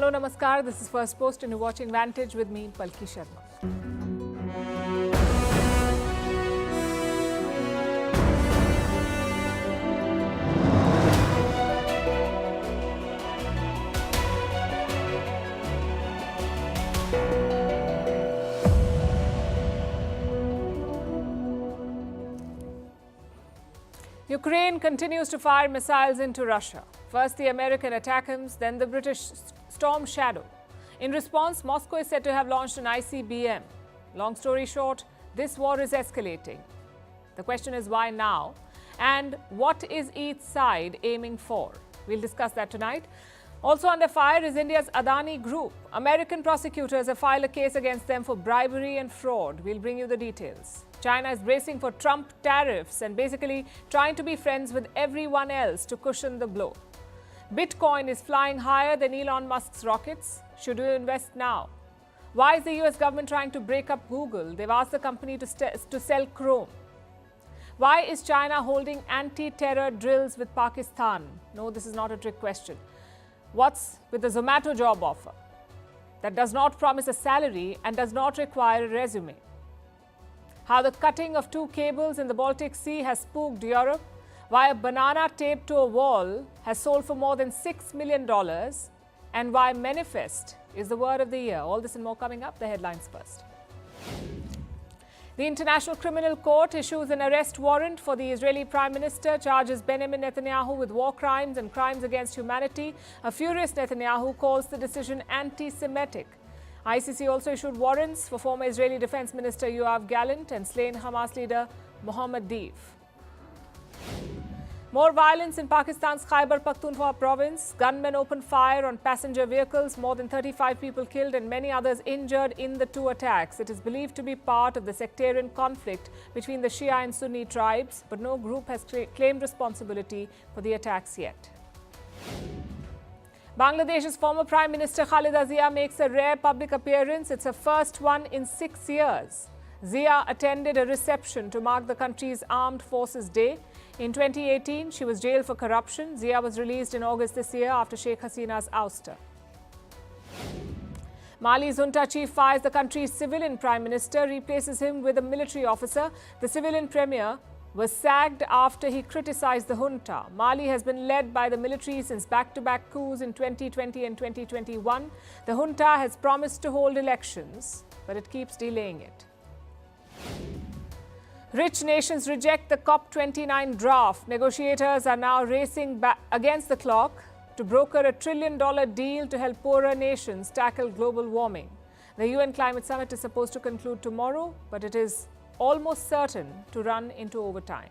Hello, namaskar. This is Firstpost and you're watching Vantage with me, Palki Sharma. Ukraine continues to fire missiles into Russia. First the American ATACMS, then the British Storm Shadow. In response, Moscow is said to have launched an ICBM. Long story short, this war is escalating. The question is why now? And what is each side aiming for? We'll discuss that tonight. Also under fire is India's Adani Group. American prosecutors have filed a case against them for bribery and fraud. We'll bring you the details. China is bracing for Trump tariffs and basically trying to be friends with everyone else to cushion the blow. Bitcoin is flying higher than Elon Musk's rockets. Should you invest now? Why is the US government trying to break up Google? They've asked the company to sell Chrome. Why is China holding anti-terror drills with Pakistan? No, this is not a trick question. What's with the Zomato job offer that does not promise a salary and does not require a resume? How the cutting of two cables in the Baltic Sea has spooked Europe, why a banana taped to a wall has sold for more than $6 million, and why manifest is the word of the year. All this and more coming up. The headlines first. The International Criminal Court issues an arrest warrant for the Israeli Prime Minister, charges Benjamin Netanyahu with war crimes and crimes against humanity. A furious Netanyahu calls the decision anti-Semitic. ICC also issued warrants for former Israeli Defense Minister Yoav Gallant and slain Hamas leader Mohammed Deif. More violence in Pakistan's Khyber Pakhtunkhwa province. Gunmen opened fire on passenger vehicles. More than 35 people killed and many others injured in the two attacks. It is believed to be part of the sectarian conflict between the Shia and Sunni tribes, but no group has claimed responsibility for the attacks yet. Bangladesh's former Prime Minister Khalida Zia makes a rare public appearance. It's her first one in 6 years. Zia attended a reception to mark the country's Armed Forces Day. In 2018, she was jailed for corruption. Zia was released in August this year after Sheikh Hasina's ouster. Mali's junta chief fires the country's civilian prime minister, replaces him with a military officer. The civilian premier was sacked after he criticized the junta. Mali has been led by the military since back-to-back coups in 2020 and 2021. The junta has promised to hold elections, but it keeps delaying it. Rich nations reject the COP29 draft. Negotiators are now racing back against the clock to broker a $1 trillion deal to help poorer nations tackle global warming. The UN Climate Summit is supposed to conclude tomorrow, but it is almost certain to run into overtime.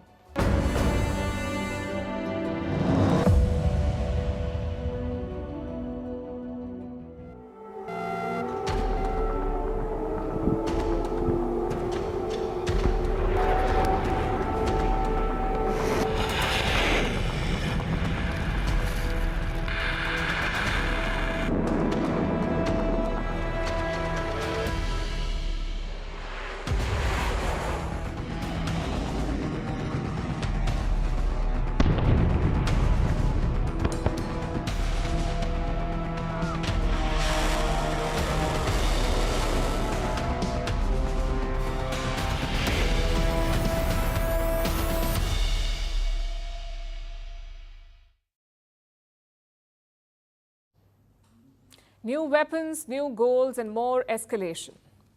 New weapons, new goals, and more escalation.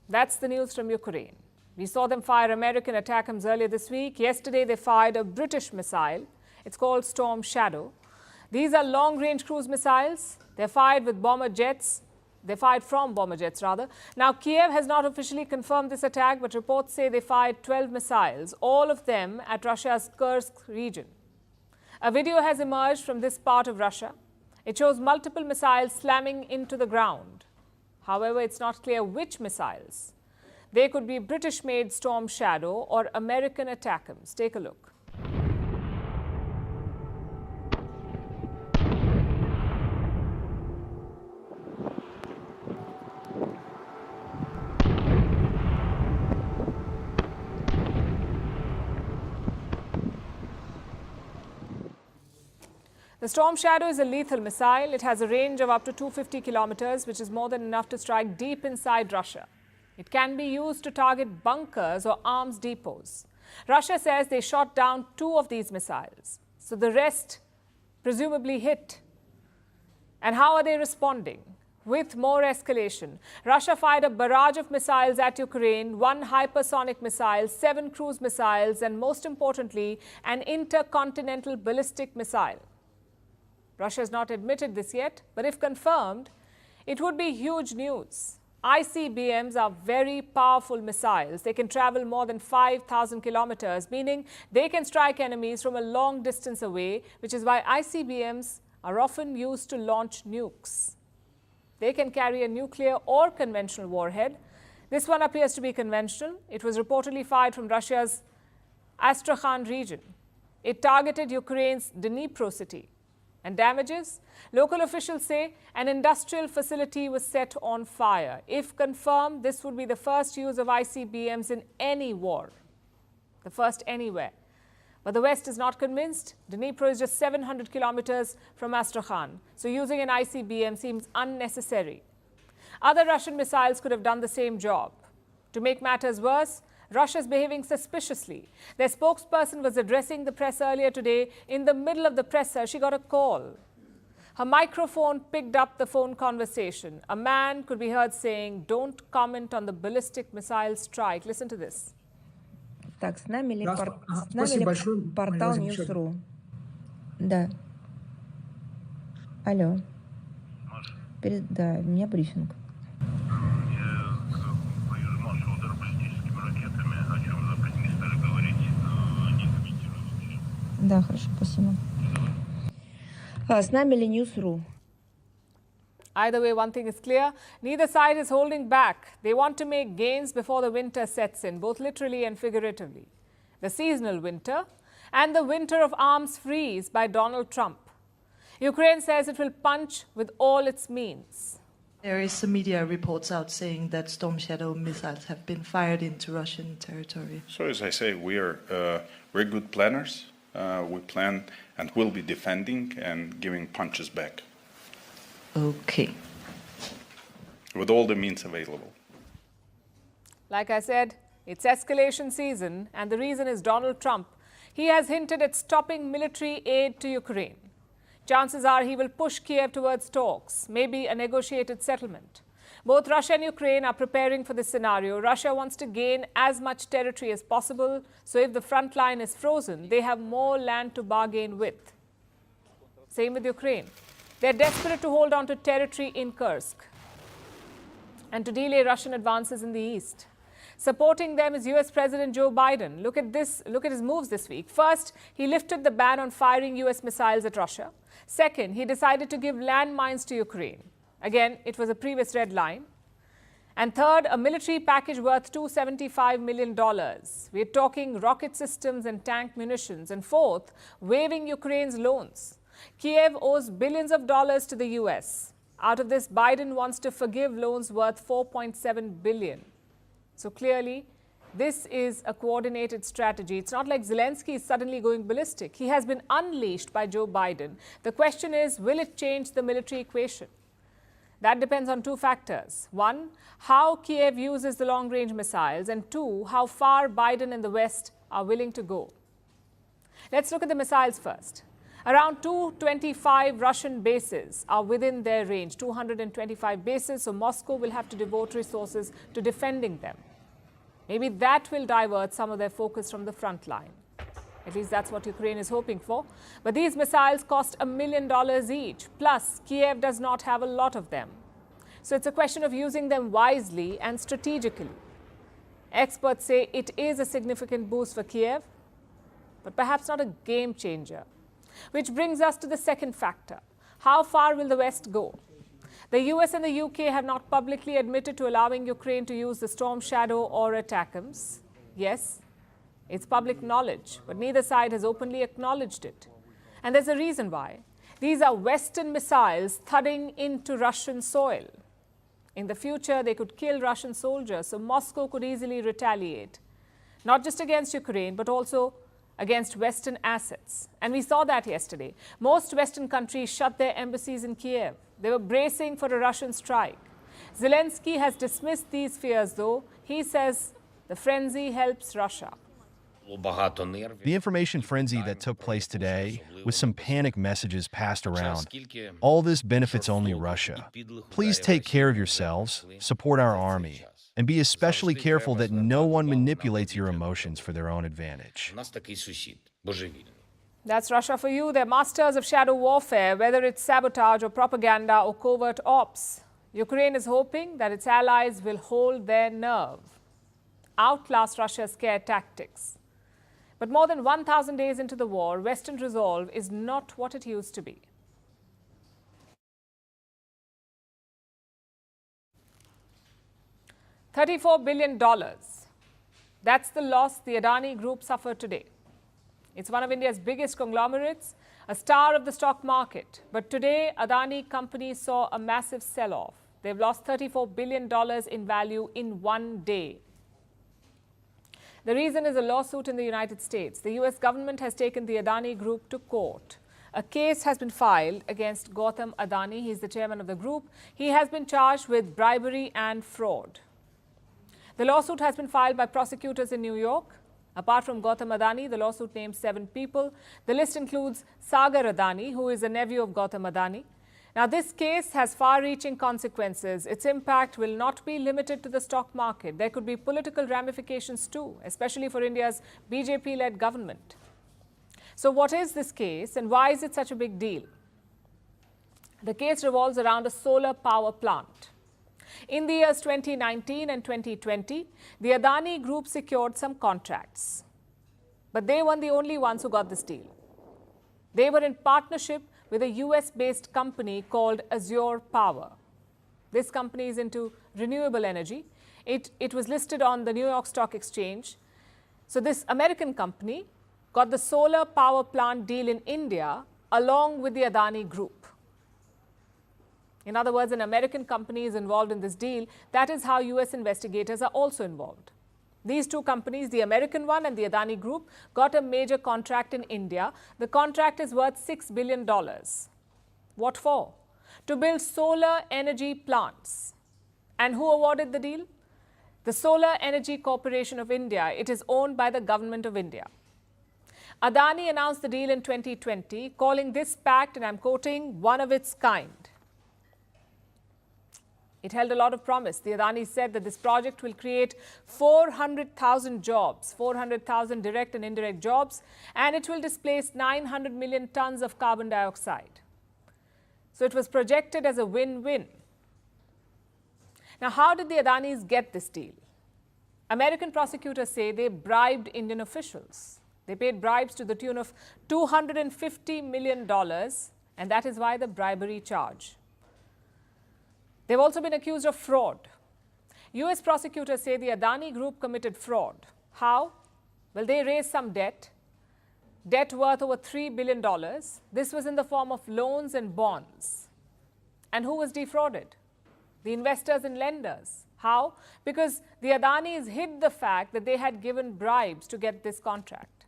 That's the news from Ukraine. We saw them fire American ATACMS earlier this week. Yesterday, they fired a British missile. It's called Storm Shadow. These are long-range cruise missiles. They're fired with bomber jets. They're fired from bomber jets, rather. Now, Kyiv has not officially confirmed this attack, but reports say they fired 12 missiles, all of them at Russia's Kursk region. A video has emerged from this part of Russia. It shows multiple missiles slamming into the ground. However, it's not clear which missiles. They could be British-made Storm Shadow or American ATACMS. Take a look. The Storm Shadow is a lethal missile. It has a range of up to 250 kilometers, which is more than enough to strike deep inside Russia. It can be used to target bunkers or arms depots. Russia says they shot down 2 of these missiles, so the rest presumably hit. And how are they responding? With more escalation. Russia fired a barrage of missiles at Ukraine, 1 hypersonic missile, 7 cruise missiles, and most importantly, an intercontinental ballistic missile. Russia has not admitted this yet, but if confirmed, it would be huge news. ICBMs are very powerful missiles. They can travel more than 5,000 kilometers, meaning they can strike enemies from a long distance away, which is why ICBMs are often used to launch nukes. They can carry a nuclear or conventional warhead. This one appears to be conventional. It was reportedly fired from Russia's Astrakhan region. It targeted Ukraine's Dnipro city. And damages? Local officials say an industrial facility was set on fire. If confirmed, this would be the first use of ICBMs in any war, the first anywhere. But the West is not convinced. Dnipro is just 700 kilometers from Astrakhan, so using an ICBM seems unnecessary. Other Russian missiles could have done the same job. To make matters worse, Russia is behaving suspiciously. Their spokesperson was addressing the press earlier today. In the middle of the presser, she got a call. Her microphone picked up the phone conversation. A man could be heard saying, "Don't comment on the ballistic missile strike." Listen to this. Так, с нами ли Спасибо большое. портал News.ru? Да. Алло. Да, у меня брифинг. Да, хорошо, спасибо. С нами ли News.ru? Either way, one thing is clear. Neither side is holding back. They want to make gains before the winter sets in, both literally and figuratively. The seasonal winter and the winter of arms freeze by Donald Trump. Ukraine says it will punch with all its means. There is some media reports out saying that Storm Shadow missiles have been fired into Russian territory. So as I say, we are very good planners. We plan and will be defending and giving punches back. Okay. With all the means available. Like I said, it's escalation season, and the reason is Donald Trump. He has hinted at stopping military aid to Ukraine. Chances are he will push Kyiv towards talks, maybe a negotiated settlement. Both Russia and Ukraine are preparing for this scenario. Russia wants to gain as much territory as possible, so if the front line is frozen, they have more land to bargain with. Same with Ukraine. They're desperate to hold on to territory in Kursk and to delay Russian advances in the east. Supporting them is US President Joe Biden. Look at this. Look at his moves this week. First, he lifted the ban on firing US missiles at Russia. Second, he decided to give landmines to Ukraine. Again, it was a previous red line. And third, a military package worth $275 million. We're talking rocket systems and tank munitions. And fourth, waiving Ukraine's loans. Kyiv owes billions of dollars to the US. Out of this, Biden wants to forgive loans worth $4.7 billion. So clearly, this is a coordinated strategy. It's not like Zelensky is suddenly going ballistic. He has been unleashed by Joe Biden. The question is, will it change the military equation? That depends on 2 factors. 1, how Kyiv uses the long-range missiles, and 2, how far Biden and the West are willing to go. Let's look at the missiles first. Around 225 Russian bases are within their range, 225 bases, so Moscow will have to devote resources to defending them. Maybe that will divert some of their focus from the front line. At least that's what Ukraine is hoping for. But these missiles cost $1 million each. Plus, Kyiv does not have a lot of them. So it's a question of using them wisely and strategically. Experts say it is a significant boost for Kyiv, but perhaps not a game changer. Which brings us to the second factor. How far will the West go? The US and the UK have not publicly admitted to allowing Ukraine to use the Storm Shadow or ATACMS. Yes, it's public knowledge, but neither side has openly acknowledged it. And there's a reason why. These are Western missiles thudding into Russian soil. In the future, they could kill Russian soldiers, so Moscow could easily retaliate. Not just against Ukraine, but also against Western assets. And we saw that yesterday. Most Western countries shut their embassies in Kyiv. They were bracing for a Russian strike. Zelensky has dismissed these fears, though. He says the frenzy helps Russia. The information frenzy that took place today, with some panic messages passed around, all this benefits only Russia. Please take care of yourselves, support our army, and be especially careful that no one manipulates your emotions for their own advantage. That's Russia for you. They're masters of shadow warfare, whether it's sabotage or propaganda or covert ops. Ukraine is hoping that its allies will hold their nerve, outlast Russia's scare tactics. But more than 1,000 days into the war, Western resolve is not what it used to be. $34 billion. That's the loss the Adani Group suffered today. It's one of India's biggest conglomerates, a star of the stock market. But today, Adani company saw a massive sell-off. They've lost $34 billion in value in one day. The reason is a lawsuit in the United States. The US government has taken the Adani Group to court. A case has been filed against Gautam Adani. He's the chairman of the group. He has been charged with bribery and fraud. The lawsuit has been filed by prosecutors in New York. Apart from Gautam Adani, the lawsuit names 7 people. The list includes Sagar Adani, who is a nephew of Gautam Adani. Now, this case has far-reaching consequences. Its impact will not be limited to the stock market. There could be political ramifications too, especially for India's BJP-led government. So what is this case and why is it such a big deal? The case revolves around a solar power plant. In the years 2019 and 2020, the Adani Group secured some contracts. But they weren't the only ones who got this deal. They were in partnership with a US-based company called Azure Power. This company is into renewable energy. It was listed on the New York Stock Exchange. So this American company got the solar power plant deal in India along with the Adani Group. In other words, an American company is involved in this deal. That is how US investigators are also involved. These two companies, the American one and the Adani Group, got a major contract in India. The contract is worth $6 billion. What for? To build solar energy plants. And who awarded the deal? The Solar Energy Corporation of India. It is owned by the government of India. Adani announced the deal in 2020, calling this pact, and I'm quoting, one of its kind. It held a lot of promise. The Adani said that this project will create 400,000 jobs, 400,000 direct and indirect jobs, and it will displace 900 million tons of carbon dioxide. So it was projected as a win-win. Now, how did the Adanis get this deal? American prosecutors say they bribed Indian officials. They paid bribes to the tune of $250 million, and that is why the bribery charge. They've also been accused of fraud. US prosecutors say the Adani Group committed fraud. How? Well, they raised some debt worth over $3 billion. This was in the form of loans and bonds. And who was defrauded? The investors and lenders. How? Because the Adanis hid the fact that they had given bribes to get this contract.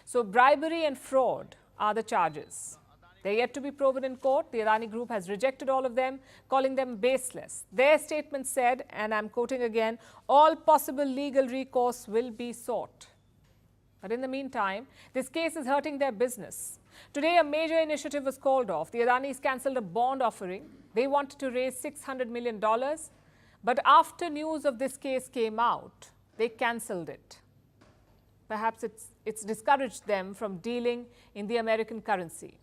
So bribery and fraud are the charges. They're yet to be proven in court. The Adani Group has rejected all of them, calling them baseless. Their statement said, and I'm quoting again, all possible legal recourse will be sought. But in the meantime, this case is hurting their business. Today, a major initiative was called off. The Adanis cancelled a bond offering. They wanted to raise $600 million. But after news of this case came out, they cancelled it. Perhaps it's discouraged them from dealing in the American currency.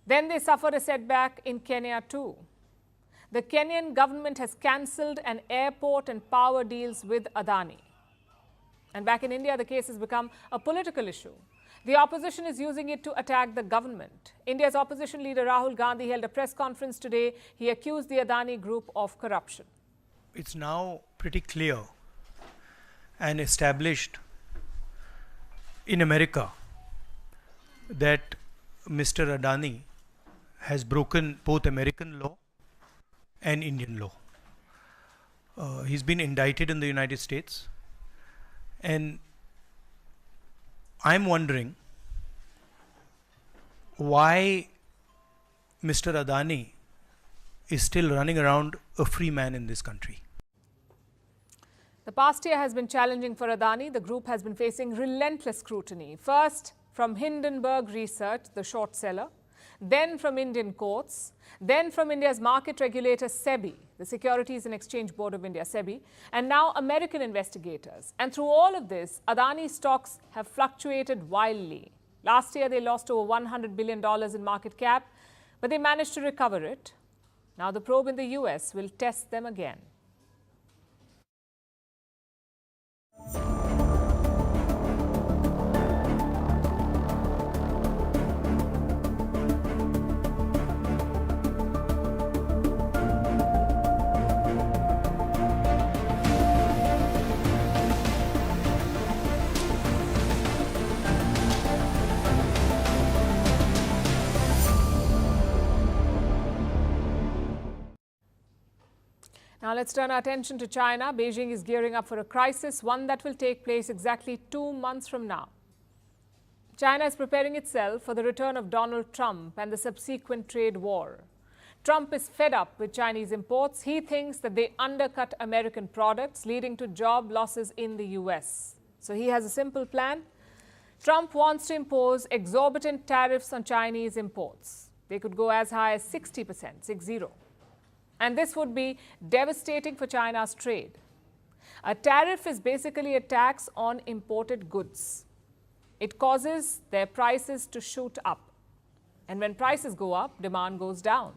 Then they suffered a setback in Kenya too. The Kenyan government has cancelled an airport and power deals with Adani. And back in India, the case has become a political issue. The opposition is using it to attack the government. India's opposition leader Rahul Gandhi held a press conference today. He accused the Adani Group of corruption. It's now pretty clear and established in America that Mr. Adani has broken both American law and Indian law. He's been indicted in the United States, and I'm wondering why Mr. Adani is still running around a free man in this country. The past year has been challenging for Adani. The group has been facing relentless scrutiny. First, from Hindenburg Research, the short seller, then from Indian courts, then from India's market regulator SEBI, the Securities and Exchange Board of India, SEBI, and now American investigators. And through all of this, Adani stocks have fluctuated wildly. Last year, they lost over $100 billion in market cap, but they managed to recover it. Now the probe in the US will test them again. Now let's turn our attention to China. Beijing is gearing up for a crisis, one that will take place exactly 2 months from now. China is preparing itself for the return of Donald Trump and the subsequent trade war. Trump is fed up with Chinese imports. He thinks that they undercut American products, leading to job losses in the US. So he has a simple plan. Trump wants to impose exorbitant tariffs on Chinese imports. They could go as high as 60%, 60. And this would be devastating for China's trade. A tariff is basically a tax on imported goods. It causes their prices to shoot up. And when prices go up, demand goes down.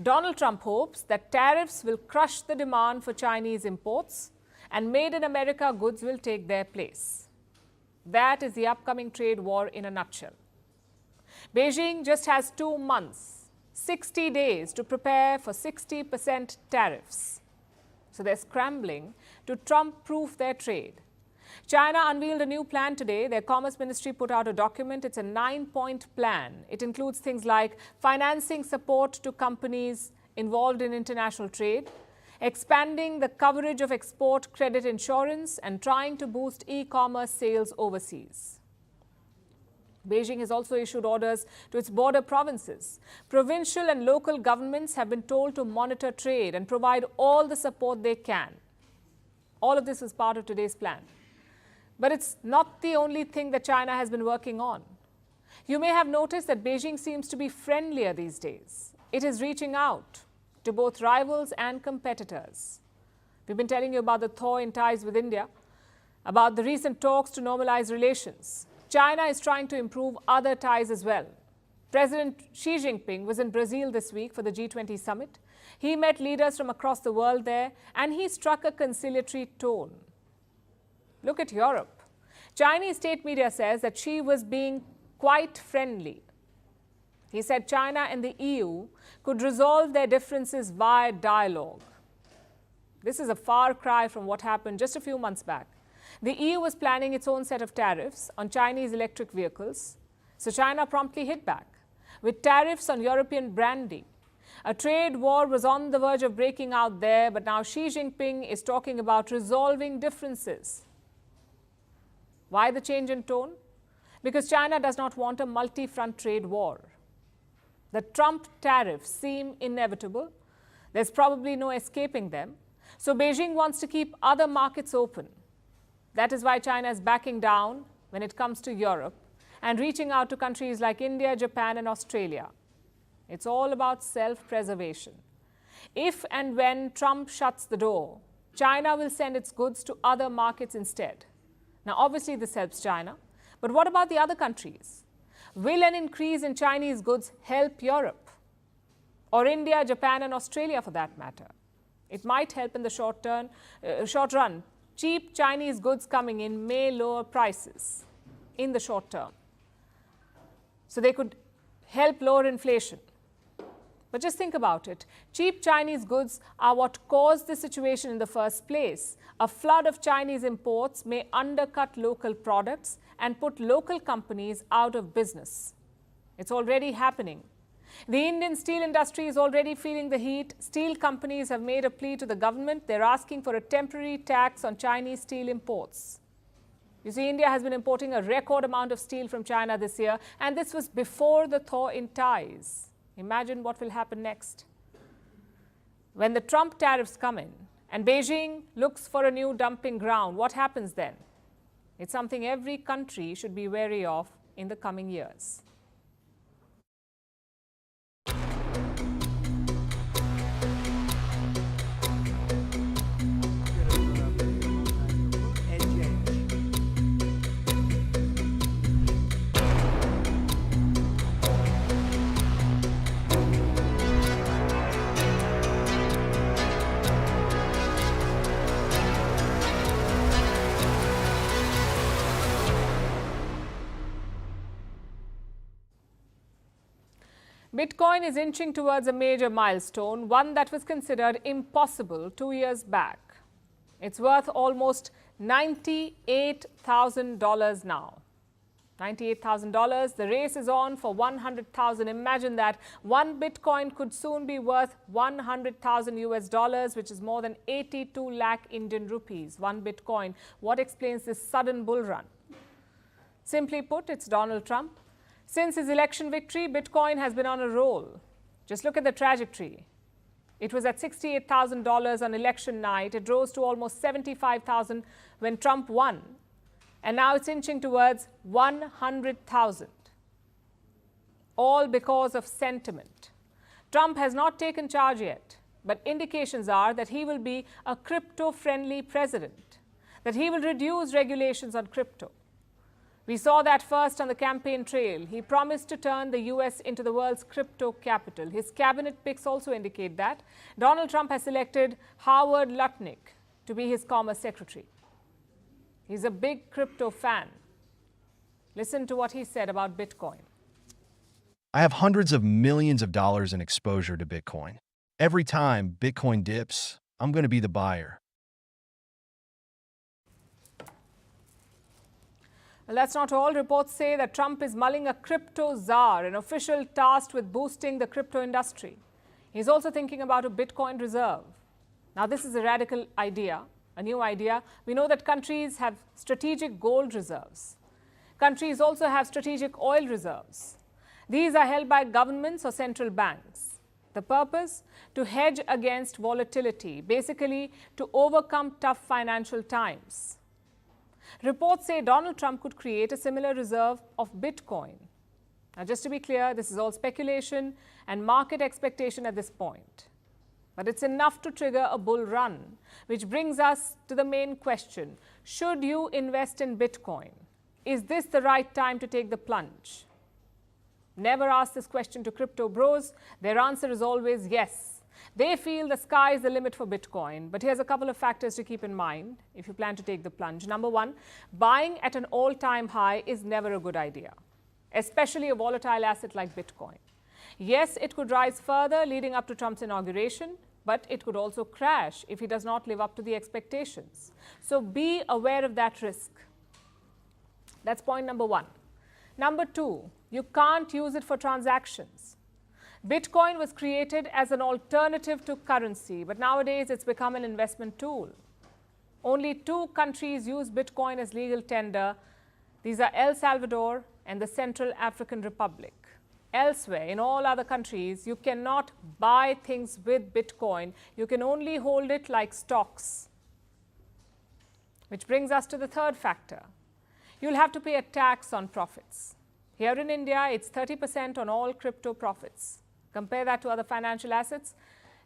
Donald Trump hopes that tariffs will crush the demand for Chinese imports and made in America goods will take their place. That is the upcoming trade war in a nutshell. Beijing just has 2 months. 60 days to prepare for 60% tariffs. So they're scrambling to Trump-proof their trade. China unveiled a new plan today. Their Commerce Ministry put out a document. It's a 9-point plan. It includes things like financing support to companies involved in international trade, expanding the coverage of export credit insurance, and trying to boost e-commerce sales overseas. Beijing has also issued orders to its border provinces. Provincial and local governments have been told to monitor trade and provide all the support they can. All of this is part of today's plan. But it's not the only thing that China has been working on. You may have noticed that Beijing seems to be friendlier these days. It is reaching out to both rivals and competitors. We've been telling you about the thaw in ties with India, about the recent talks to normalize relations. China is trying to improve other ties as well. President Xi Jinping was in Brazil this week for the G20 summit. He met leaders from across the world there, and he struck a conciliatory tone. Look at Europe. Chinese state media says that Xi was being quite friendly. He said China and the EU could resolve their differences via dialogue. This is a far cry from what happened just a few months back. The EU was planning its own set of tariffs on Chinese electric vehicles, so China promptly hit back with tariffs on European brandy. A trade war was on the verge of breaking out there, but now Xi Jinping is talking about resolving differences. Why the change in tone? Because China does not want a multi-front trade war. The Trump tariffs seem inevitable. There's probably no escaping them. So Beijing wants to keep other markets open. That is why China is backing down when it comes to Europe and reaching out to countries like India, Japan, and Australia. It's all about self-preservation. If and when Trump shuts the door, China will send its goods to other markets instead. Now, obviously, this helps China. But what about the other countries? Will an increase in Chinese goods help Europe? Or India, Japan, and Australia for that matter? It might help in the short run. Cheap Chinese goods coming in may lower prices in the short term. So they could help lower inflation. But just think about it. Cheap Chinese goods are what caused the situation in the first place. A flood of Chinese imports may undercut local products and put local companies out of business. It's already happening. The Indian steel industry is already feeling the heat. Steel companies have made a plea to the government. They're asking for a temporary tax on Chinese steel imports. You see, India has been importing a record amount of steel from China this year, and this was before the thaw in ties. Imagine what will happen next. When the Trump tariffs come in and Beijing looks for a new dumping ground, what happens then? It's something every country should be wary of in the coming years. Bitcoin is inching towards a major milestone, one that was considered impossible 2 years back. It's worth almost $98,000 now. $98,000. The race is on for 100,000. Imagine that. One Bitcoin could soon be worth 100,000 US dollars, which is more than 82 lakh Indian rupees. One Bitcoin. What explains this sudden bull run? Simply put, it's Donald Trump. Since his election victory, Bitcoin has been on a roll. Just look at the trajectory. It was at $68,000 on election night. It rose to almost $75,000 when Trump won. And now it's inching towards 100,000. All because of sentiment. Trump has not taken charge yet, but indications are that he will be a crypto-friendly president, that he will reduce regulations on crypto. We saw that first on the campaign trail. He promised to turn the US into the world's crypto capital. His cabinet picks also indicate that. Donald Trump has selected Howard Lutnick to be his Commerce Secretary. He's a big crypto fan. Listen to what he said about Bitcoin. I have hundreds of millions of dollars in exposure to Bitcoin. Every time Bitcoin dips, I'm going to be the buyer. Well, that's not all. Reports say that Trump is mulling a crypto czar, an official tasked with boosting the crypto industry. He's also thinking about a Bitcoin reserve. Now, this is a radical idea, a new idea. We know that countries have strategic gold reserves. Countries also have strategic oil reserves. These are held by governments or central banks. The purpose? To hedge against volatility, basically to overcome tough financial times. Reports say Donald Trump could create a similar reserve of Bitcoin. Now, just to be clear, this is all speculation and market expectation at this point. But it's enough to trigger a bull run, which brings us to the main question. Should you invest in Bitcoin? Is this the right time to take the plunge? Never ask this question to crypto bros. Their answer is always yes. They feel the sky is the limit for Bitcoin. But here's a couple of factors to keep in mind if you plan to take the plunge. Number one, buying at an all-time high is never a good idea, especially a volatile asset like Bitcoin. Yes, it could rise further leading up to Trump's inauguration, but it could also crash if he does not live up to the expectations. So be aware of that risk. That's point number one. Number two, you can't use it for transactions. Bitcoin was created as an alternative to currency, but nowadays it's become an investment tool. Only 2 countries use Bitcoin as legal tender. These are El Salvador and the Central African Republic. Elsewhere, in all other countries, you cannot buy things with Bitcoin. You can only hold it like stocks. Which brings us to the third factor. You'll have to pay a tax on profits. Here in India, it's 30% on all crypto profits. Compare that to other financial assets.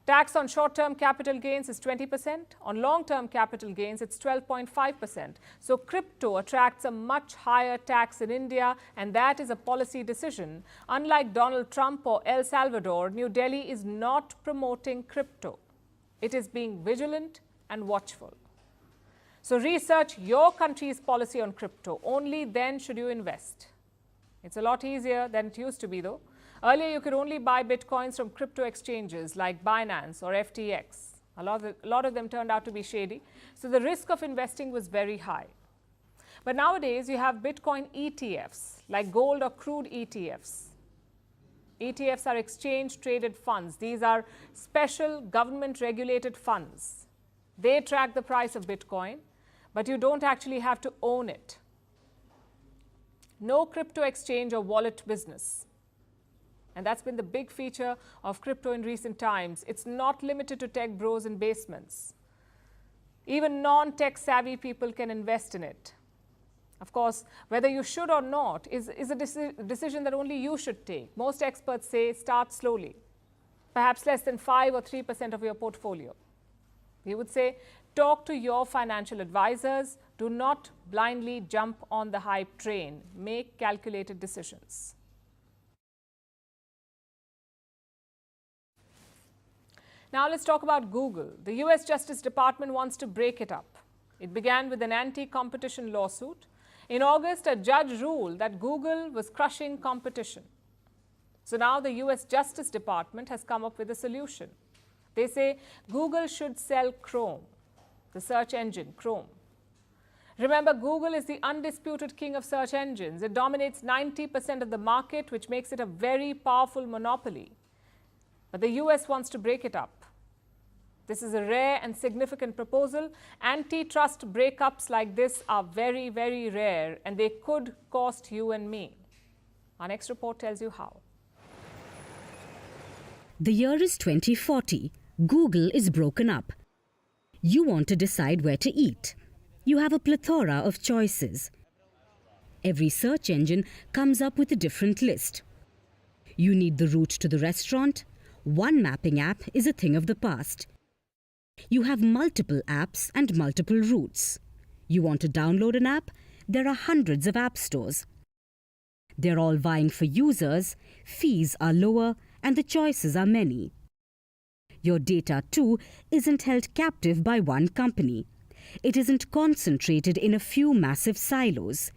Tax on short-term capital gains is 20%. On long-term capital gains, it's 12.5%. So crypto attracts a much higher tax in India, and that is a policy decision. Unlike Donald Trump or El Salvador, New Delhi is not promoting crypto. It is being vigilant and watchful. So research your country's policy on crypto. Only then should you invest. It's a lot easier than it used to be, though. Earlier, you could only buy Bitcoins from crypto exchanges like Binance or FTX. A lot of them turned out to be shady, so the risk of investing was very high. But nowadays, you have Bitcoin ETFs, like gold or crude ETFs. ETFs are exchange-traded funds. These are special government-regulated funds. They track the price of Bitcoin, but you don't actually have to own it. no crypto exchange or wallet business. And that's been the big feature of crypto in recent times. It's not limited to tech bros in basements. Even non-tech savvy people can invest in it. Of course, whether you should or not is a decision that only you should take. Most experts say start slowly, perhaps less than 5 or 3% of your portfolio. We would say talk to your financial advisors. Do not blindly jump on the hype train. Make calculated decisions. Now let's talk about Google. The US Justice Department wants to break it up. It began with an anti-competition lawsuit. In August, a judge ruled that Google was crushing competition. So now the US Justice Department has come up with a solution. They say Google should sell Chrome, the search engine, Chrome. Remember, Google is the undisputed king of search engines. It dominates 90% of the market, which makes it a very powerful monopoly. But the US wants to break it up. This is a rare and significant proposal. Antitrust breakups like this are very, very rare, and they could cost you and me. Our next report tells you how. The year is 2040. Google is broken up. You want to decide where to eat. You have a plethora of choices. Every search engine comes up with a different list. You need the route to the restaurant. One mapping app is a thing of the past. You have multiple apps and multiple routes. You want to download an app? There are hundreds of app stores. They're all vying for users, fees are lower, and the choices are many. Your data, too, isn't held captive by one company. It isn't concentrated in a few massive silos.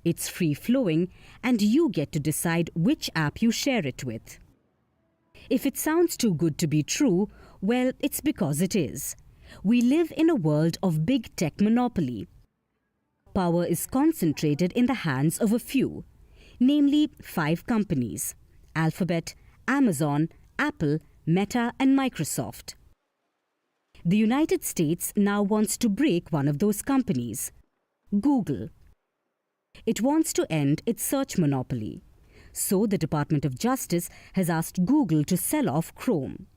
It's free-flowing, and you get to decide which app you share it with. If it sounds too good to be true, well, it's because it is. We live in a world of big tech monopoly. Power is concentrated in the hands of a few, namely 5 companies: Alphabet, Amazon, Apple, Meta, and Microsoft. The United States now wants to break one of those companies, Google. It wants to end its search monopoly. So the Department of Justice has asked Google to sell off Chrome.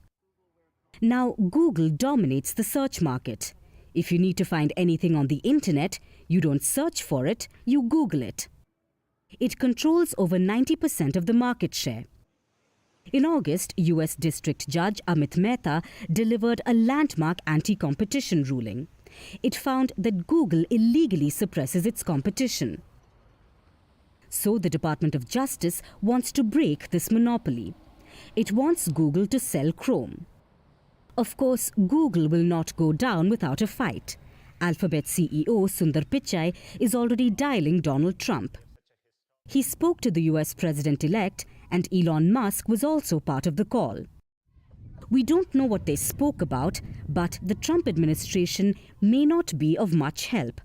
Now, Google dominates the search market. If you need to find anything on the internet, you don't search for it, you Google it. It controls over 90% of the market share. In August, US District Judge Amit Mehta delivered a landmark anti-competition ruling. It found that Google illegally suppresses its competition. So the Department of Justice wants to break this monopoly. It wants Google to sell Chrome. Of course, Google will not go down without a fight. Alphabet CEO Sundar Pichai is already dialing Donald Trump. He spoke to the US president-elect, and Elon Musk was also part of the call. We don't know what they spoke about, but the Trump administration may not be of much help.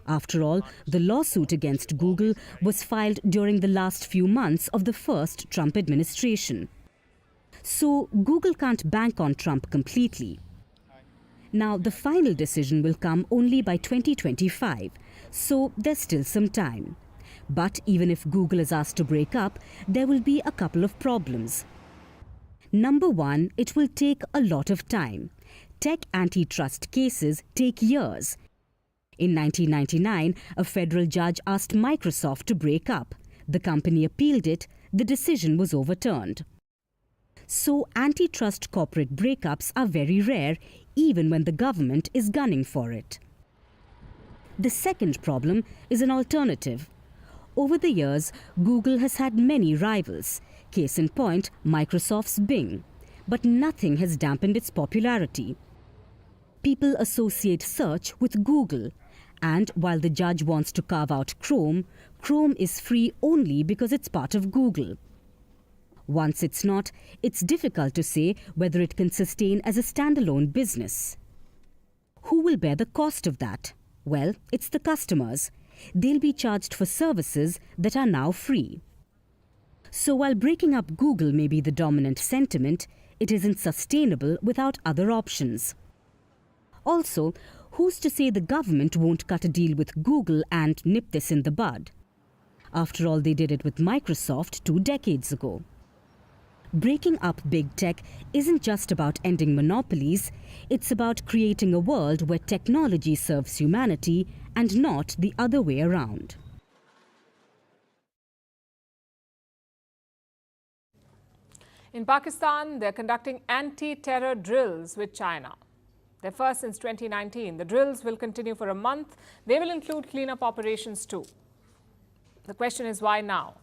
After all, the lawsuit against Google was filed during the last few months of the first Trump administration. So Google can't bank on Trump completely. Now, the final decision will come only by 2025, so there's still some time. But even if Google is asked to break up, there will be a couple of problems. Number one, it will take a lot of time. Tech antitrust cases take years. In 1999, a federal judge asked Microsoft to break up. The company appealed it. The decision was overturned. So antitrust corporate breakups are very rare, even when the government is gunning for it. The second problem is an alternative. Over the years, Google has had many rivals. Case in point, Microsoft's Bing. But nothing has dampened its popularity. People associate search with Google. And while the judge wants to carve out Chrome, Chrome is free only because it's part of Google. Once it's not, it's difficult to say whether it can sustain as a standalone business. Who will bear the cost of that? Well, it's the customers. They'll be charged for services that are now free. So while breaking up Google may be the dominant sentiment, it isn't sustainable without other options. Also, who's to say the government won't cut a deal with Google and nip this in the bud? After all, they did it with Microsoft 2 decades ago. Breaking up big tech isn't just about ending monopolies, it's about creating a world where technology serves humanity and not the other way around. In Pakistan, they're conducting anti-terror drills with China. They're first since 2019. The drills will continue for a month. They will include cleanup operations too. The question is, why now?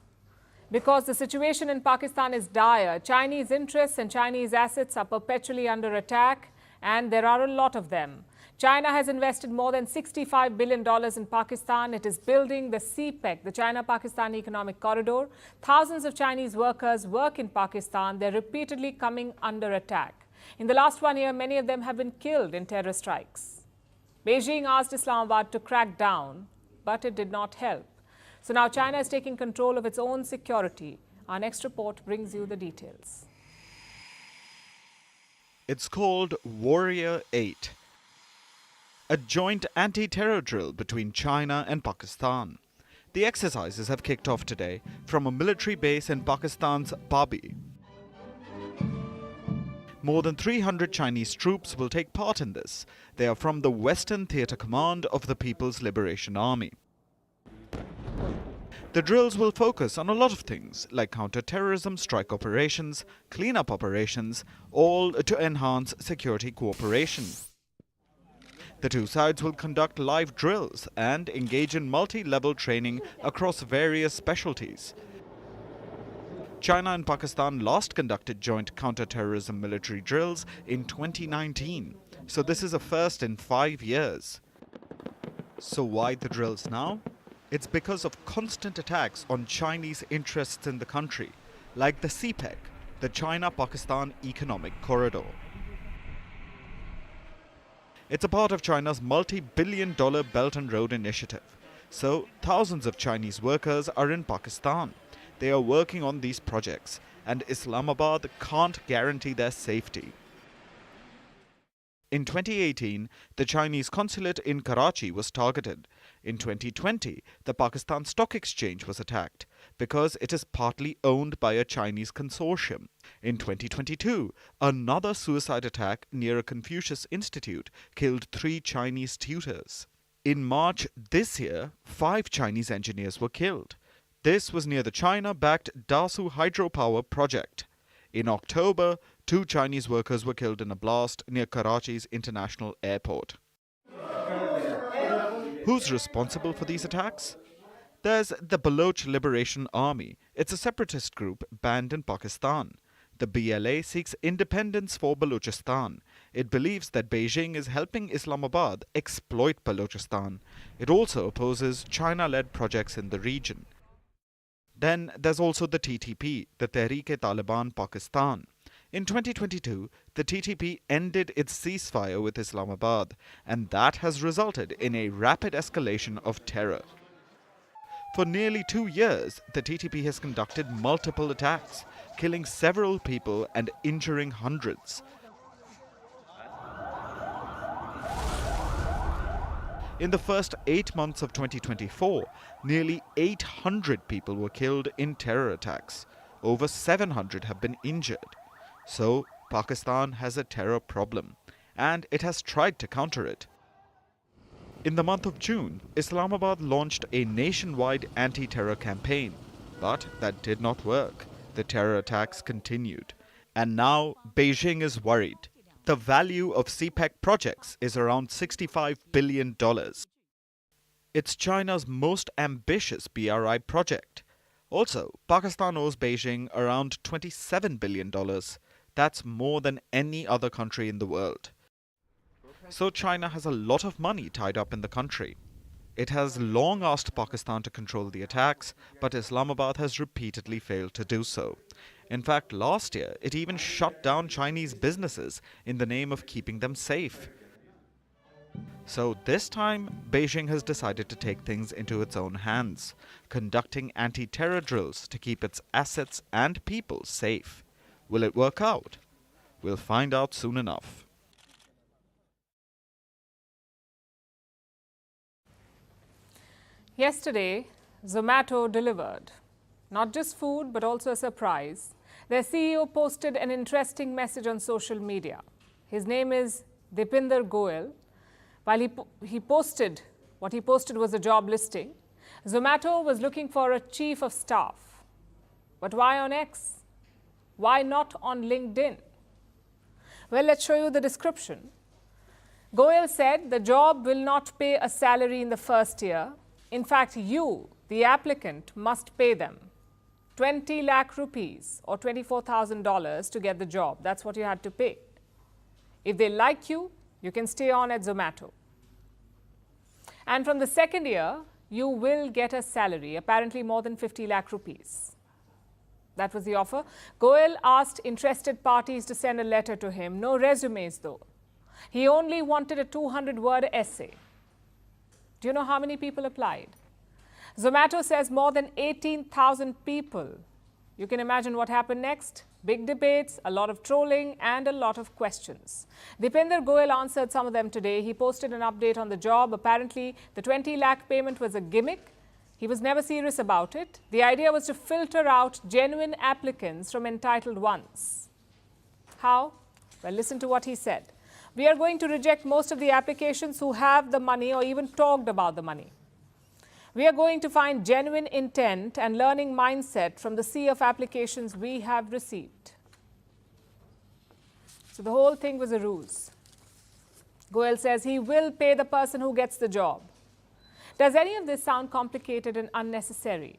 Because the situation in Pakistan is dire. Chinese interests and Chinese assets are perpetually under attack, and there are a lot of them. China has invested more than $65 billion in Pakistan. It is building the CPEC, the China-Pakistan Economic Corridor. Thousands of Chinese workers work in Pakistan. They're repeatedly coming under attack. In the last 1 year, many of them have been killed in terror strikes. Beijing asked Islamabad to crack down, but it did not help. So now China is taking control of its own security. Our next report brings you the details. It's called Warrior 8, a joint anti-terror drill between China and Pakistan. The exercises have kicked off today from a military base in Pakistan's Babi. More than 300 Chinese troops will take part in this. They are from the Western Theatre Command of the People's Liberation Army. The drills will focus on a lot of things like counter-terrorism strike operations, cleanup operations, all to enhance security cooperation. The two sides will conduct live drills and engage in multi-level training across various specialties. China and Pakistan last conducted joint counter-terrorism military drills in 2019, so this is a first in 5 years. So why the drills now? It's because of constant attacks on Chinese interests in the country, like the CPEC, the China-Pakistan Economic Corridor. It's a part of China's multi-billion-dollar Belt and Road Initiative. So, thousands of Chinese workers are in Pakistan. They are working on these projects, and Islamabad can't guarantee their safety. In 2018, the Chinese consulate in Karachi was targeted. In 2020, the Pakistan Stock Exchange was attacked because it is partly owned by a Chinese consortium. In 2022, another suicide attack near a Confucius Institute killed 3 Chinese tutors. In March this year, 5 Chinese engineers were killed. This was near the China-backed Dasu hydropower project. In October, 2 Chinese workers were killed in a blast near Karachi's international airport. Who's responsible for these attacks? There's the Baloch Liberation Army. It's a separatist group banned in Pakistan. The BLA seeks independence for Balochistan. It believes that Beijing is helping Islamabad exploit Balochistan. It also opposes China-led projects in the region. Then there's also the TTP, the Tehreek-e-Taliban Pakistan. In 2022, the TTP ended its ceasefire with Islamabad, and that has resulted in a rapid escalation of terror. For nearly 2 years, the TTP has conducted multiple attacks, killing several people and injuring hundreds. In the first 8 months of 2024, nearly 800 people were killed in terror attacks. Over 700 have been injured. So, Pakistan has a terror problem, and it has tried to counter it. In the month of June, Islamabad launched a nationwide anti-terror campaign, but that did not work. The terror attacks continued. And now, Beijing is worried. The value of CPEC projects is around $65 billion. It's China's most ambitious BRI project. Also, Pakistan owes Beijing around $27 billion. That's more than any other country in the world. So China has a lot of money tied up in the country. It has long asked Pakistan to control the attacks, but Islamabad has repeatedly failed to do so. In fact, last year, it even shut down Chinese businesses in the name of keeping them safe. So this time, Beijing has decided to take things into its own hands, conducting anti-terror drills to keep its assets and people safe. Will it work out? We'll find out soon enough. Yesterday, Zomato delivered. Not just food, but also a surprise. Their CEO posted an interesting message on social media. His name is Deepinder Goyal. While he posted, what he posted was a job listing. Zomato was looking for a chief of staff. But why on X? Why not on LinkedIn? Well, let's show you the description. Goyal said the job will not pay a salary in the first year. In fact, you, the applicant, must pay them 20 lakh rupees or $24,000 to get the job. That's what you had to pay. If they like you, you can stay on at Zomato. And from the second year, you will get a salary, apparently more than 50 lakh rupees. That was the offer. Goyal asked interested parties to send a letter to him. No resumes, though. He only wanted a 200-word essay. Do you know how many people applied? Zomato says more than 18,000 people. You can imagine what happened next. Big debates, a lot of trolling, and a lot of questions. Deepinder Goyal answered some of them today. He posted an update on the job. Apparently, the 20 lakh payment was a gimmick. He was never serious about it. The idea was to filter out genuine applicants from entitled ones. How? Well, listen to what he said. We are going to reject most of the applications who have the money or even talked about the money. We are going to find genuine intent and learning mindset from the sea of applications we have received. So the whole thing was a ruse. Goyal says he will pay the person who gets the job. Does any of this sound complicated and unnecessary?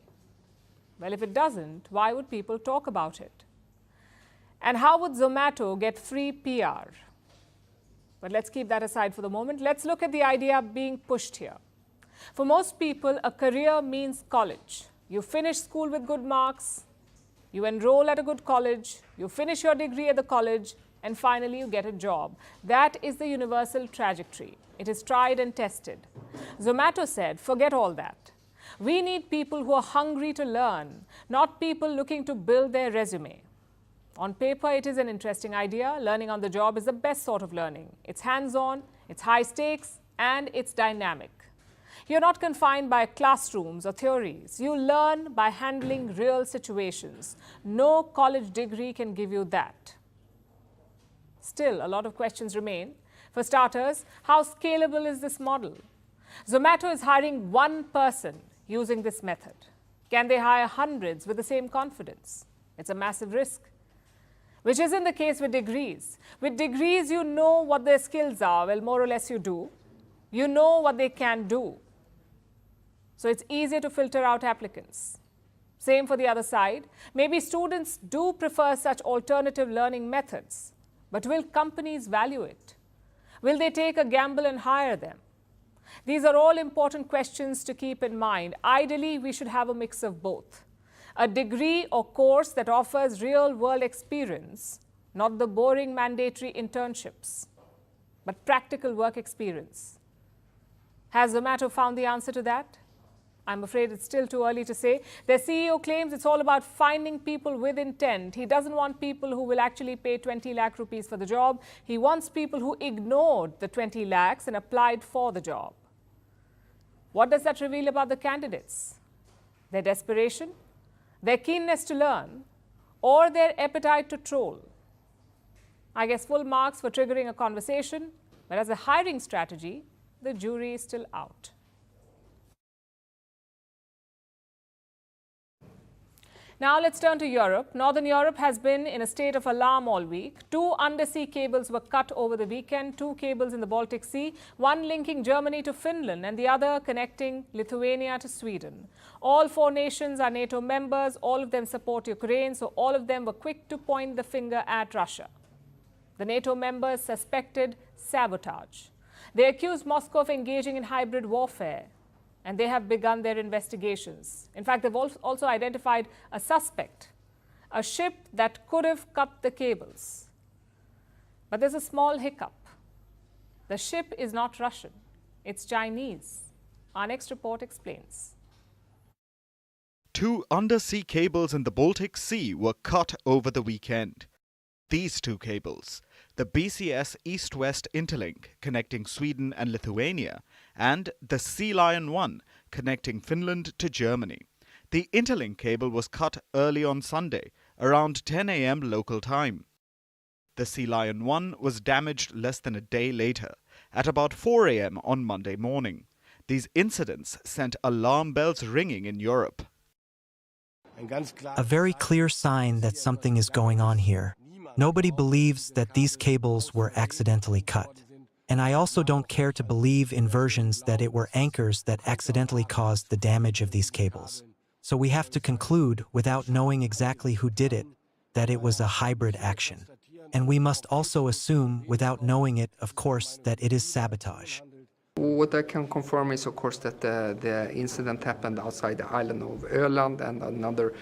Well, if it doesn't, why would people talk about it? And how would Zomato get free PR? But let's keep that aside for the moment. Let's look at the idea being pushed here. For most people, a career means college. You finish school with good marks, you enroll at a good college, you finish your degree at the college, and finally you get a job. That is the universal trajectory. It is tried and tested. Zomato said, forget all that. We need people who are hungry to learn, not people looking to build their resume. On paper, it is an interesting idea. Learning on the job is the best sort of learning. It's hands-on, it's high stakes, and it's dynamic. You're not confined by classrooms or theories. You learn by handling real situations. No college degree can give you that. Still, a lot of questions remain. For starters, how scalable is this model? Zomato is hiring one person using this method. Can they hire hundreds with the same confidence? It's a massive risk. Which isn't the case with degrees. With degrees, you know what their skills are. Well, more or less you do. You know what they can do. So it's easier to filter out applicants. Same for the other side. Maybe students do prefer such alternative learning methods. But will companies value it? Will they take a gamble and hire them? These are all important questions to keep in mind. Ideally, we should have a mix of both. A degree or course that offers real-world experience, not the boring mandatory internships, but practical work experience. Has Zomato found the answer to that? I'm afraid it's still too early to say. Their CEO claims it's all about finding people with intent. He doesn't want people who will actually pay 20 lakh rupees for the job. He wants people who ignored the 20 lakhs and applied for the job. What does that reveal about the candidates? Their desperation, their keenness to learn, or their appetite to troll? I guess full marks for triggering a conversation, but as a hiring strategy, the jury is still out. Now let's turn to Europe. Northern Europe has been in a state of alarm all week. 2 undersea cables were cut over the weekend, 2 cables in the Baltic Sea, one linking Germany to Finland and the other connecting Lithuania to Sweden. All 4 nations are NATO members, all of them support Ukraine, so all of them were quick to point the finger at Russia. The NATO members suspected sabotage. They accused Moscow of engaging in hybrid warfare, and they have begun their investigations. In fact, they've also identified a suspect, a ship that could have cut the cables. But there's a small hiccup. The ship is not Russian, it's Chinese. Our next report explains. 2 undersea cables in the Baltic Sea were cut over the weekend. These 2 cables, the BCS East-West Interlink connecting Sweden and Lithuania, and the Sea Lion 1 connecting Finland to Germany. The interlink cable was cut early on Sunday, around 10 a.m. local time. The Sea Lion 1 was damaged less than a day later, at about 4 a.m. on Monday morning. These incidents sent alarm bells ringing in Europe. A very clear sign that something is going on here. Nobody believes that these cables were accidentally cut. And I also don't care to believe in versions that it were anchors that accidentally caused the damage of these cables. So we have to conclude, without knowing exactly who did it, that it was a hybrid action. And we must also assume, without knowing it, of course, that it is sabotage. What I can confirm is, of course, that the incident happened outside the island of Öland and another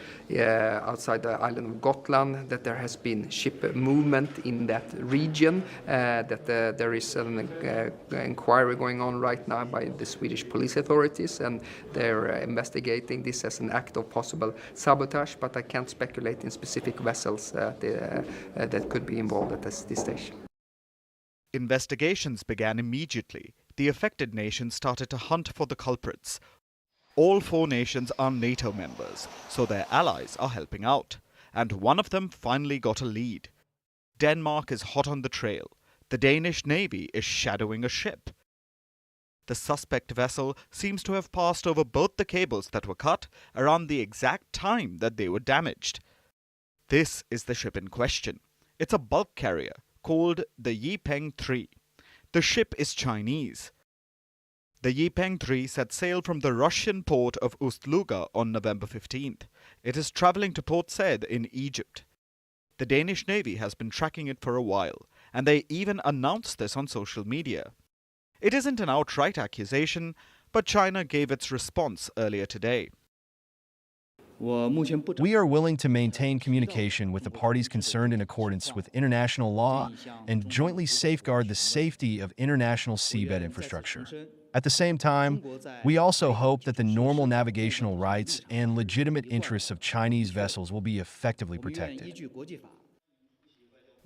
outside the island of Gotland, that there has been ship movement in that region, that there is an inquiry going on right now by the Swedish police authorities, and they're investigating this as an act of possible sabotage, but I can't speculate in specific vessels that could be involved at this stage. Investigations began immediately. The affected nations started to hunt for the culprits. All 4 nations are NATO members, so their allies are helping out. And one of them finally got a lead. Denmark is hot on the trail. The Danish Navy is shadowing a ship. The suspect vessel seems to have passed over both the cables that were cut around the exact time that they were damaged. This is the ship in question. It's a bulk carrier called the Yipeng 3. The ship is Chinese. The Yipeng 3 set sail from the Russian port of Ust-Luga on November 15th. It is traveling to Port Said in Egypt. The Danish Navy has been tracking it for a while, and they even announced this on social media. It isn't an outright accusation, but China gave its response earlier today. We are willing to maintain communication with the parties concerned in accordance with international law and jointly safeguard the safety of international seabed infrastructure. At the same time, we also hope that the normal navigational rights and legitimate interests of Chinese vessels will be effectively protected.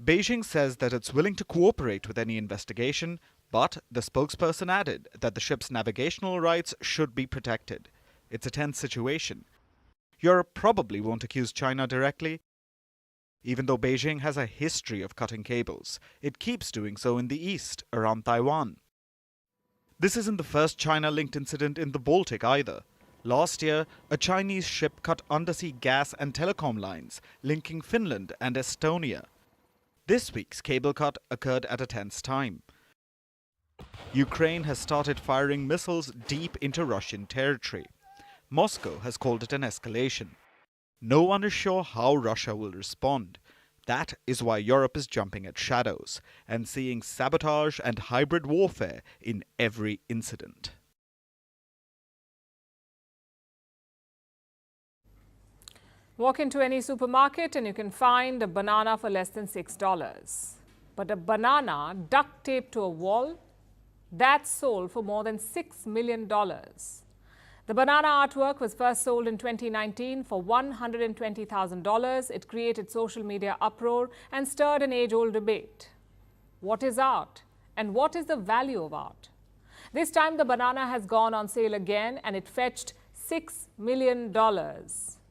Beijing says that it's willing to cooperate with any investigation, but the spokesperson added that the ship's navigational rights should be protected. It's a tense situation. Europe probably won't accuse China directly. Even though Beijing has a history of cutting cables, it keeps doing so in the east, around Taiwan. This isn't the first China-linked incident in the Baltic either. Last year, a Chinese ship cut undersea gas and telecom lines, linking Finland and Estonia. This week's cable cut occurred at a tense time. Ukraine has started firing missiles deep into Russian territory. Moscow has called it an escalation. No one is sure how Russia will respond. That is why Europe is jumping at shadows and seeing sabotage and hybrid warfare in every incident. Walk into any supermarket and you can find a banana for less than $6. But a banana duct taped to a wall, that's sold for more than $6 million. The banana artwork was first sold in 2019 for $120,000. It created social media uproar and stirred an age-old debate. What is art? And what is the value of art? This time the banana has gone on sale again and it fetched $6 million.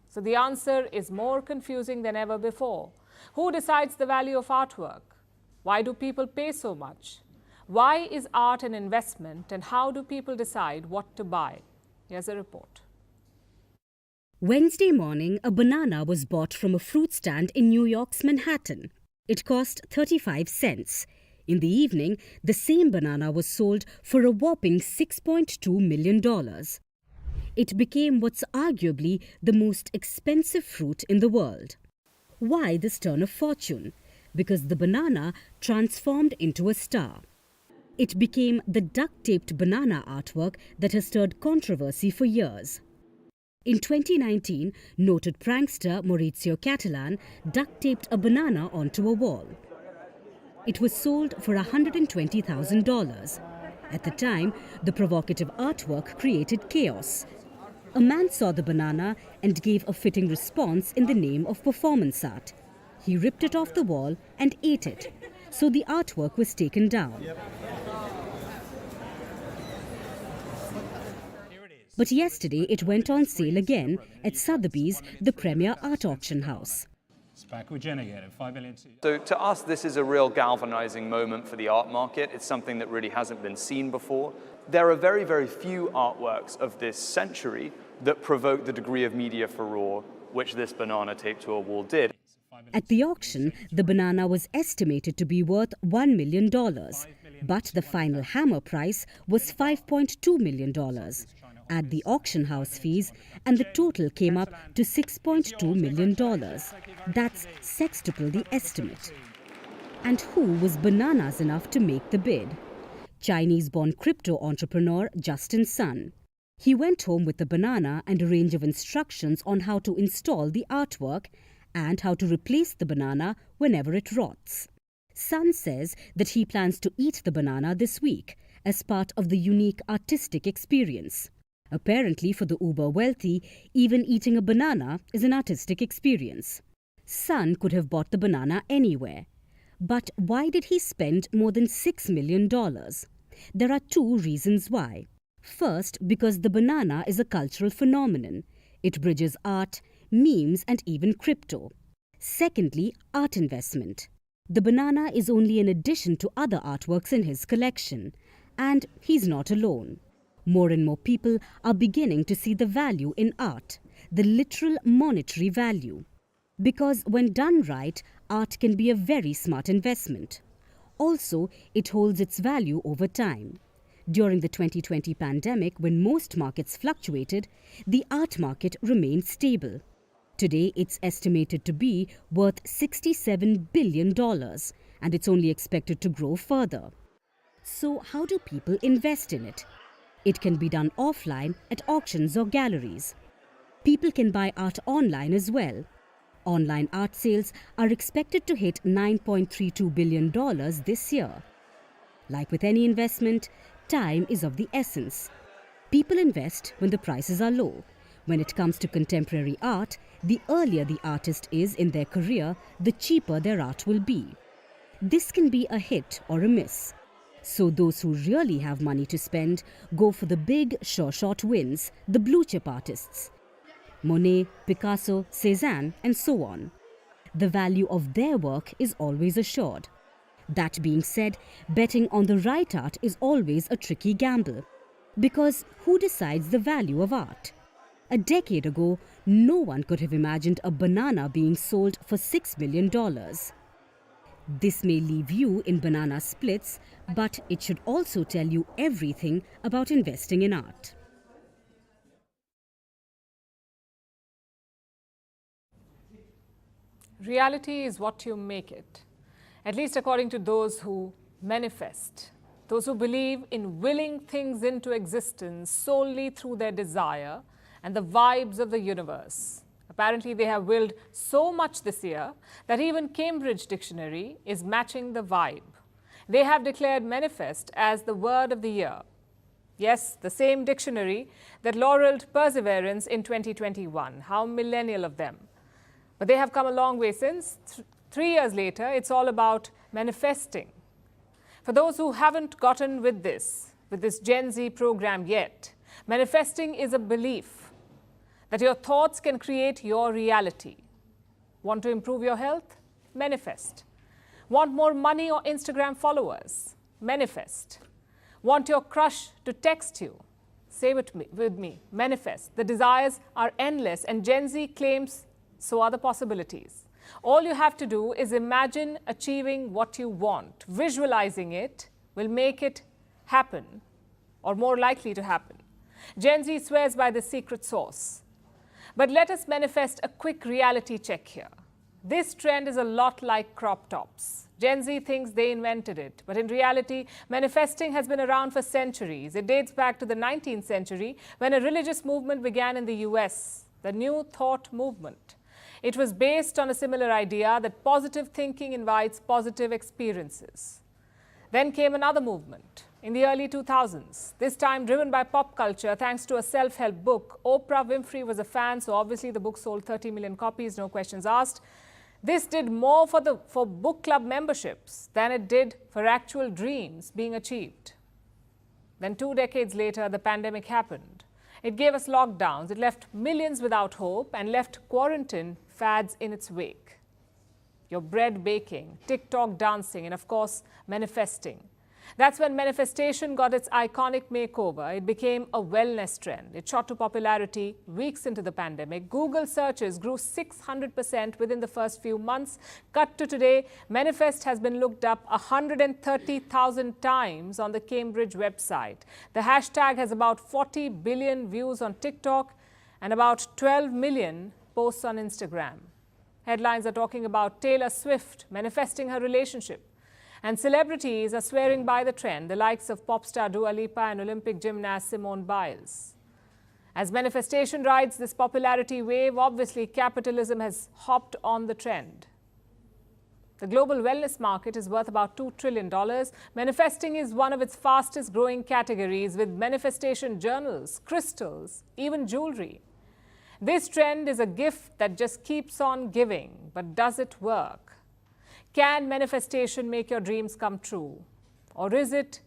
So the answer is more confusing than ever before. Who decides the value of artwork? Why do people pay so much? Why is art an investment, and how do people decide what to buy? Here's a report. Wednesday morning, a banana was bought from a fruit stand in New York's Manhattan. It cost 35 cents. In the evening, the same banana was sold for a whopping $6.2 million. It became what's arguably the most expensive fruit in the world. Why this turn of fortune? Because the banana transformed into a star. It became the duct-taped banana artwork that has stirred controversy for years. In 2019, noted prankster Maurizio Catalan duct-taped a banana onto a wall. It was sold for $120,000. At the time, the provocative artwork created chaos. A man saw the banana and gave a fitting response in the name of performance art. He ripped it off the wall and ate it, so the artwork was taken down. But yesterday it went on sale again at Sotheby's, the premier art auction house. So to us, this is a real galvanizing moment for the art market. It's something that really hasn't been seen before. There are very, very few artworks of this century that provoke the degree of media furore which this banana taped to a wall did. At the auction, the banana was estimated to be worth $1 million, but the final hammer price was $5.2 million. Add the auction house fees, and the total came up to $6.2 million. That's sextuple the estimate. And who was bananas enough to make the bid? Chinese-born crypto entrepreneur Justin Sun. He went home with the banana and a range of instructions on how to install the artwork and how to replace the banana whenever it rots. Sun says that he plans to eat the banana this week as part of the unique artistic experience. Apparently, for the uber-wealthy, even eating a banana is an artistic experience. Sun could have bought the banana anywhere. But why did he spend more than $6 million? There are two reasons why. First, because the banana is a cultural phenomenon. It bridges art, memes, and even crypto. Secondly, art investment. The banana is only an addition to other artworks in his collection. And he's not alone. More and more people are beginning to see the value in art, the literal monetary value. Because when done right, art can be a very smart investment. Also, it holds its value over time. During the 2020 pandemic, when most markets fluctuated, the art market remained stable. Today, it's estimated to be worth $67 billion, and it's only expected to grow further. So, how do people invest in it? It can be done offline at auctions or galleries. People can buy art online as well. Online art sales are expected to hit $9.32 billion this year. Like with any investment, time is of the essence. People invest when the prices are low. When it comes to contemporary art, the earlier the artist is in their career, the cheaper their art will be. This can be a hit or a miss. So those who really have money to spend go for the big, sure-shot wins, the blue-chip artists. Monet, Picasso, Cézanne, and so on. The value of their work is always assured. That being said, betting on the right art is always a tricky gamble. Because who decides the value of art? A decade ago, no one could have imagined a banana being sold for $6 million. This may leave you in banana splits, but it should also tell you everything about investing in art. Reality is what you make it, at least according to those who manifest, those who believe in willing things into existence solely through their desire and the vibes of the universe. Apparently, they have willed so much this year that even Cambridge Dictionary is matching the vibe. They have declared manifest as the word of the year. Yes, the same dictionary that laureled perseverance in 2021. How millennial of them. But they have come a long way since. 3 years later, it's all about manifesting. For those who haven't gotten with this Gen Z program yet, manifesting is a belief that your thoughts can create your reality. Want to improve your health? Manifest. Want more money or Instagram followers? Manifest. Want your crush to text you? Say it with me. Manifest. The desires are endless, and Gen Z claims so are the possibilities. All you have to do is imagine achieving what you want. Visualizing it will make it happen, or more likely to happen. Gen Z swears by the secret sauce. But let us manifest a quick reality check here. This trend is a lot like crop tops. Gen Z thinks they invented it, but in reality, manifesting has been around for centuries. It dates back to the 19th century when a religious movement began in the US, the New Thought movement. It was based on a similar idea that positive thinking invites positive experiences. Then came another movement in the early 2000s, this time driven by pop culture thanks to a self-help book. Oprah Winfrey was a fan, so obviously the book sold 30 million copies, no questions asked. This did more for book club memberships than it did for actual dreams being achieved. Then 2 decades later, the pandemic happened. It gave us lockdowns, it left millions without hope, and left quarantine fads in its wake. Your bread baking, TikTok dancing, and of course, manifesting. That's when manifestation got its iconic makeover. It became a wellness trend. It shot to popularity weeks into the pandemic. Google searches grew 600% within the first few months. Cut to today, manifest has been looked up 130,000 times on the Cambridge website. The hashtag has about 40 billion views on TikTok and about 12 million posts on Instagram. Headlines are talking about Taylor Swift manifesting her relationship. And celebrities are swearing by the trend, the likes of pop star Dua Lipa and Olympic gymnast Simone Biles. As manifestation rides this popularity wave, obviously capitalism has hopped on the trend. The global wellness market is worth about $2 trillion. Manifesting is one of its fastest growing categories, with manifestation journals, crystals, even jewelry. This trend is a gift that just keeps on giving, but does it work? Can manifestation make your dreams come true? Or is it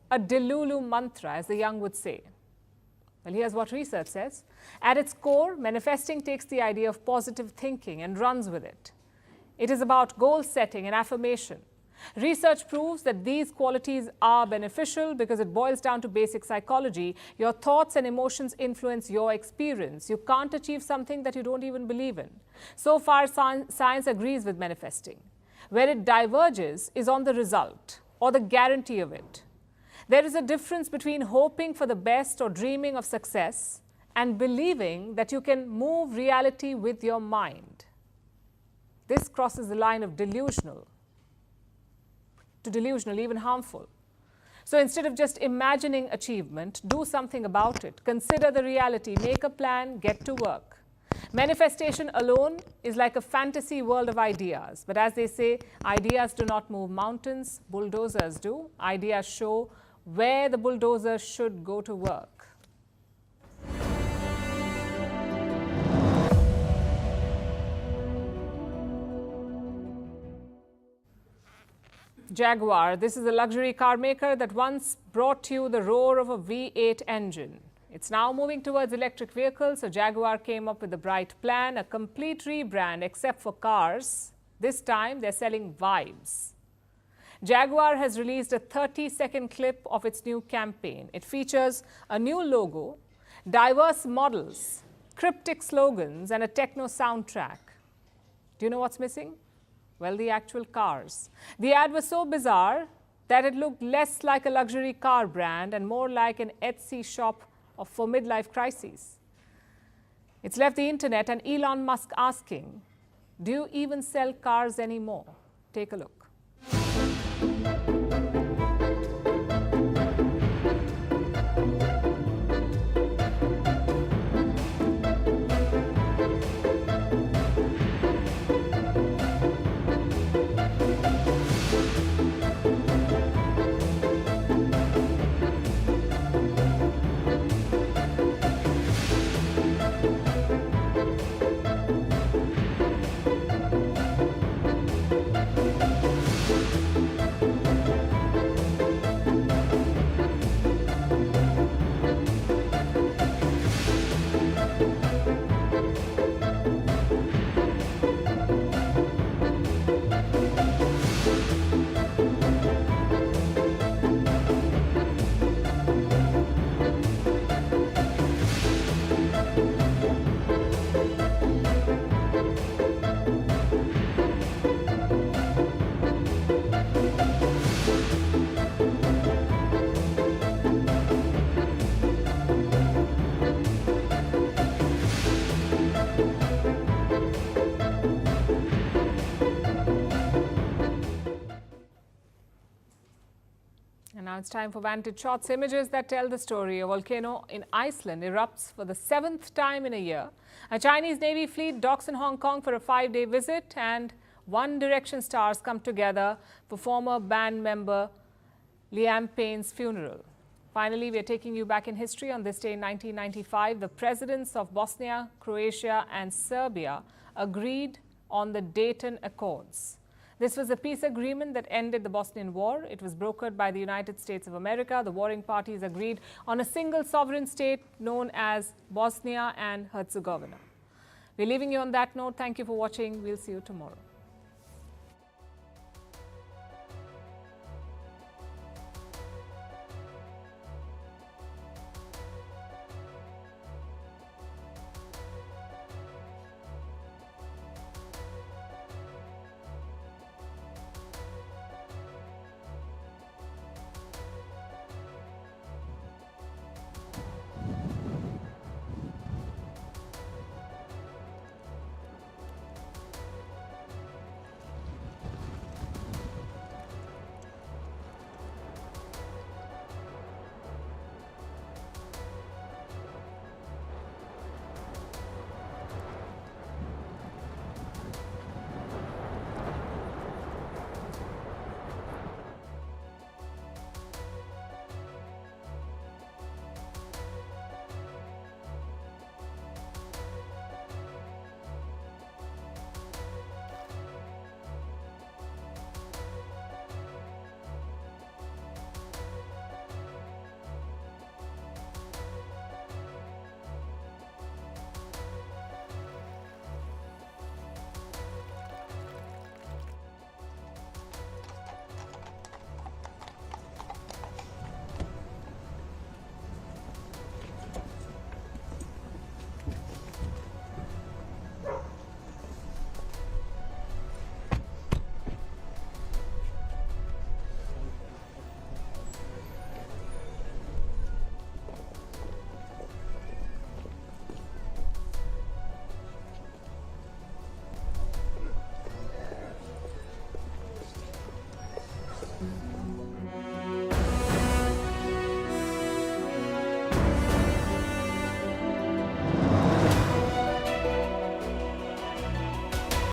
a Delulu mantra, as the young would say? Well, here's what research says. At its core, manifesting takes the idea of positive thinking and runs with it. It is about goal setting and affirmation. Research proves that these qualities are beneficial because it boils down to basic psychology. Your thoughts and emotions influence your experience. You can't achieve something that you don't even believe in. So far, science agrees with manifesting. Where it diverges is on the result or the guarantee of it. There is a difference between hoping for the best or dreaming of success and believing that you can move reality with your mind. This crosses the line of delusional to delusional, even harmful. So instead of just imagining achievement, do something about it. Consider the reality, make a plan, get to work. Manifestation alone is like a fantasy world of ideas. But as they say, ideas do not move mountains, bulldozers do. Ideas show where the bulldozer should go to work. Jaguar, this is a luxury car maker that once brought you the roar of a V8 engine. It's now moving towards electric vehicles, so Jaguar came up with a bright plan, a complete rebrand except for cars. This time, they're selling vibes. Jaguar has released a 30-second clip of its new campaign. It features a new logo, diverse models, cryptic slogans, and a techno soundtrack. Do you know what's missing? Well, the actual cars. The ad was so bizarre that it looked less like a luxury car brand and more like an Etsy shop for midlife crises. It's left the internet and Elon Musk asking, do you even sell cars anymore? Take a look. Now it's time for Vantage Shots, images that tell the story. A volcano in Iceland erupts for the 7th time in a year. A Chinese Navy fleet docks in Hong Kong for a 5-day visit, and One Direction stars come together for former band member Liam Payne's funeral. Finally, we are taking you back in history. On this day in 1995, the presidents of Bosnia, Croatia and Serbia agreed on the Dayton Accords. This was a peace agreement that ended the Bosnian War. It was brokered by the United States of America. The warring parties agreed on a single sovereign state known as Bosnia and Herzegovina. We're leaving you on that note. Thank you for watching. We'll see you tomorrow.